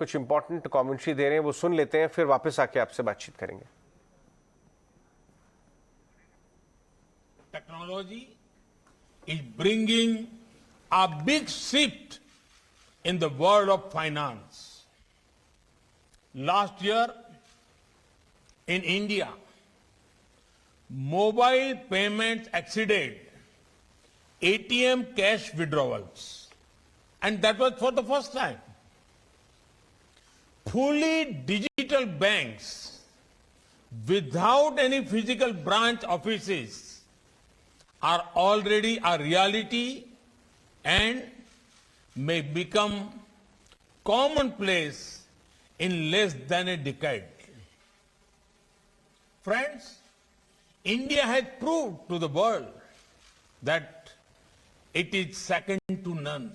कुछ important commentary दे रहे हैं, वो सुन लेते हैं, फिर वापस आके आपसे बातचीत करेंगे। Technology is bringing a big shift in the world of finance. Last year in India, mobile payments exceeded ATM cash withdrawals, and that was for the first time. Fully digital banks without any physical branch offices are already a reality and may become commonplace in less than a decade. Friends, India has proved to the world that it is second to none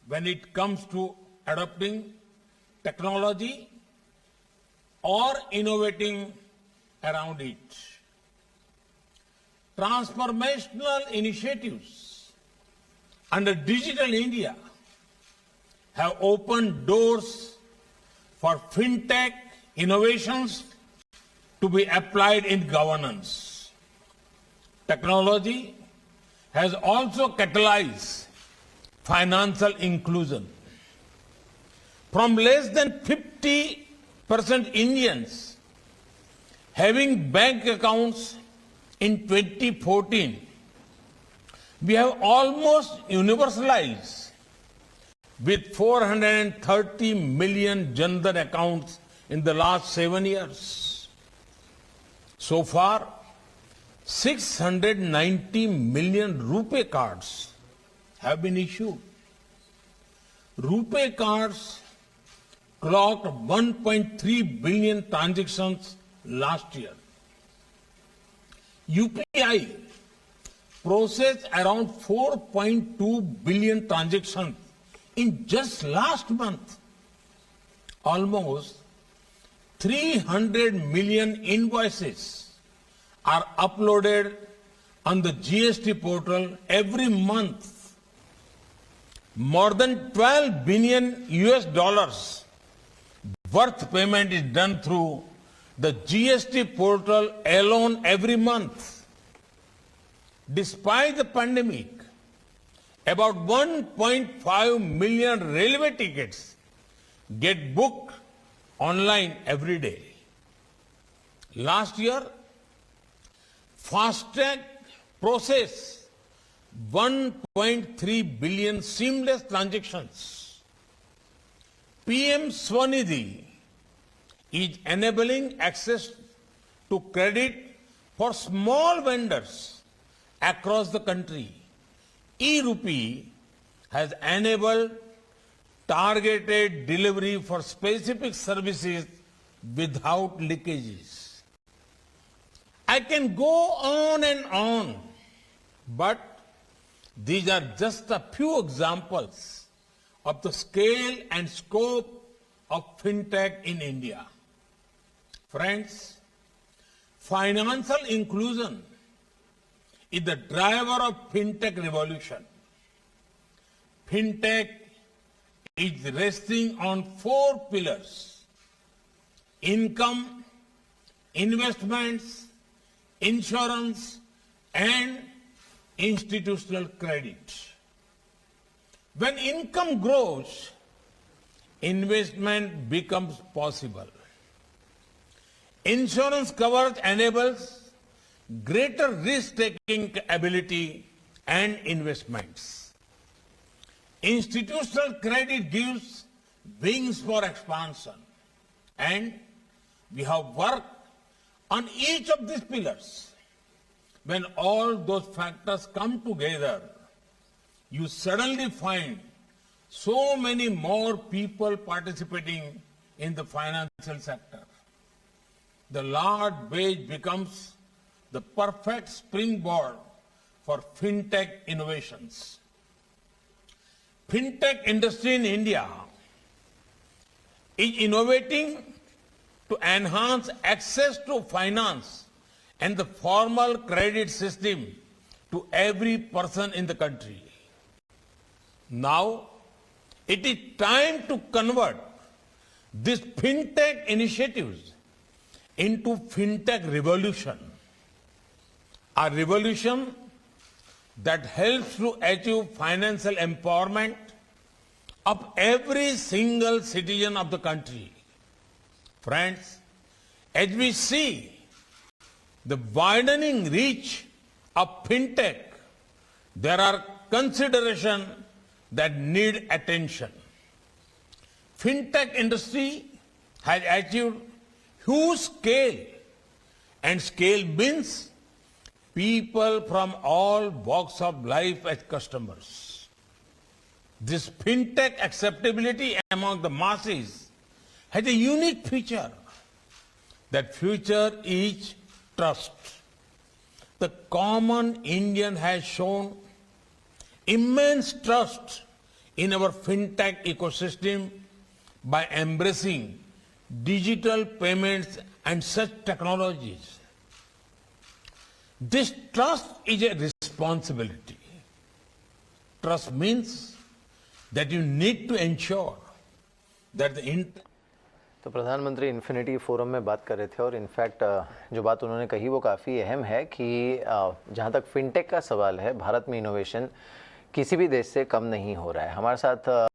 when it comes to adopting technology or innovating around it. Transformational initiatives under Digital India have opened doors for fintech innovations to be applied in governance. Technology has also catalyzed financial inclusion. From less than 50% Indians having bank accounts in 2014, we have almost universalized with 430 million Jan Dhan accounts in the last 7 years. So far, 690 million RuPay cards have been issued. RuPay cards clocked 1.3 billion transactions last year. UPI processed around 4.2 billion transactions in just last month. Almost 300 million invoices are uploaded on the GST portal every month. More than 12 billion US dollars worth payment is done through the GST portal alone every month. Despite the pandemic, about 1.5 million railway tickets get booked online every day. Last year, FASTag processed 1.3 billion seamless transactions. PM Swanidhi is enabling access to credit for small vendors across the country. E-Rupee has enabled targeted delivery for specific services without leakages. I can go on and on, but these are just a few examples of the scale and scope of fintech in India. Friends, financial inclusion is the driver of fintech revolution. Fintech is resting on 4 pillars: income, investments, insurance, and institutional credit. When income grows, investment becomes possible. Insurance coverage enables greater risk-taking ability and investments. Institutional credit gives wings for expansion. And we have worked on each of these pillars. When all those factors come together, you suddenly find so many more people participating in the financial sector. The large base becomes the perfect springboard for fintech innovations. Fintech industry in India is innovating to enhance access to finance and the formal credit system to every person in the country. Now, It is time to convert these fintech initiatives into fintech revolution. A revolution that helps to achieve financial empowerment of every single citizen of the country. Friends, as we see the widening reach of fintech, there are considerations that need attention. Fintech industry has achieved huge scale, and scale means people from all walks of life as customers. This fintech acceptability among the masses has a unique feature. That feature is trust. The common Indian has shown immense trust in our fintech ecosystem by embracing digital payments and such technologies. This trust is a responsibility. Trust means that you need to ensure that the तो प्रधानमंत्री infinity forum में बात कर रहे थे और in fact जो बात उन्होंने कही वो काफ़ी अहम है कि जहाँ तक फिनटेक का सवाल है, भारत में इनोवेशन किसी भी देश से कम नहीं हो रहा है। हमारे साथ